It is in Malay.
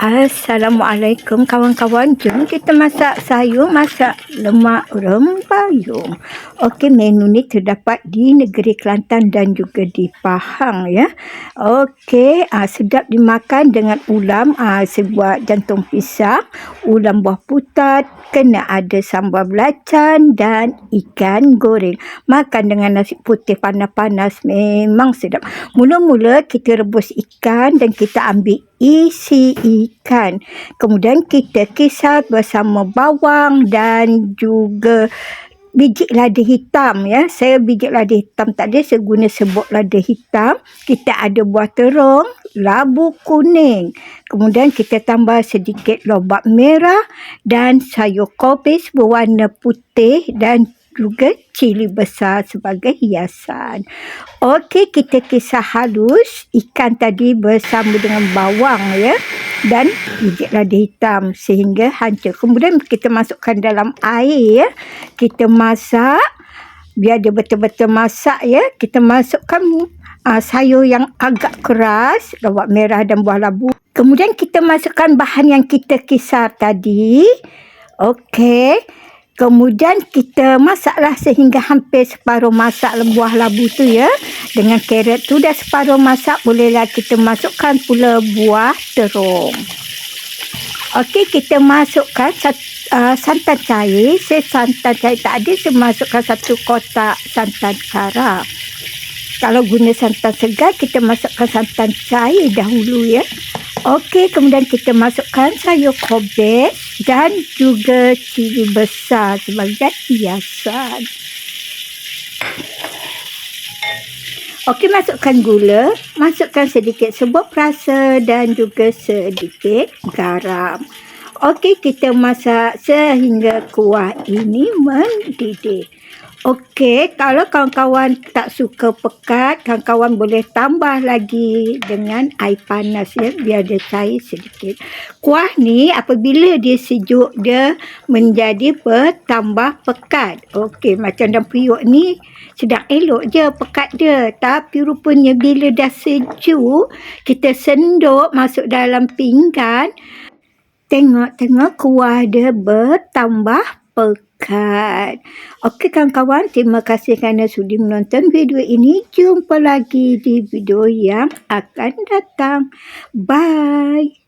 Assalamualaikum kawan-kawan. Jom kita masak sayur, masak lemak rempayung. Okey, menu ni terdapat di negeri Kelantan dan juga di Pahang ya. Okey, sedap dimakan dengan ulam. Saya buat jantung pisang, ulam buah putat, kena ada sambal belacan dan ikan goreng. Makan dengan nasi putih panas-panas memang sedap. Mula-mula kita rebus ikan dan kita ambil isi ikan. Kemudian kita kisar bersama bawang dan juga biji lada hitam ya. Saya biji lada hitam tadi saya guna serbuk lada hitam. Kita ada buah terung, labu kuning. Kemudian kita tambah sedikit lobak merah dan sayur kobis berwarna putih dan juga cili besar sebagai hiasan. Okey, kita kisar halus ikan tadi bersama dengan bawang ya dan biji lada hitam sehingga hancur. Kemudian kita masukkan dalam air ya. Kita masak biar dia betul-betul masak ya. Kita masukkan sayur yang agak keras, lobak merah dan buah labu. Kemudian kita masukkan bahan yang kita kisar tadi. Okey. Kemudian kita masaklah sehingga hampir separuh masak buah labu tu ya. Dengan carrot tu dah separuh masak, bolehlah kita masukkan pula buah terung. Okey, kita masukkan santan cair. Saya santan cair tak ada, saya masukkan 1 kotak santan kara. Kalau guna santan segar, kita masukkan santan cair dahulu ya. Okey, kemudian kita masukkan sayur kobis dan juga cili besar sebagai hiasan. Okey, masukkan gula, masukkan sedikit serbuk perasa dan juga sedikit garam. Okey, kita masak sehingga kuah ini mendidih. Okey, kalau kawan-kawan tak suka pekat, kawan-kawan boleh tambah lagi dengan air panas ya, biar dia cair sedikit. Kuah ni apabila dia sejuk, dia menjadi bertambah pekat. Okey, macam dalam periuk ni sedang elok je pekat dia. Tapi rupanya bila dah sejuk, kita senduk masuk dalam pinggan, tengok-tengok kuah dia bertambah pekat. Okey kawan-kawan, terima kasih kerana sudi menonton video ini. Jumpa lagi di video yang akan datang. Bye.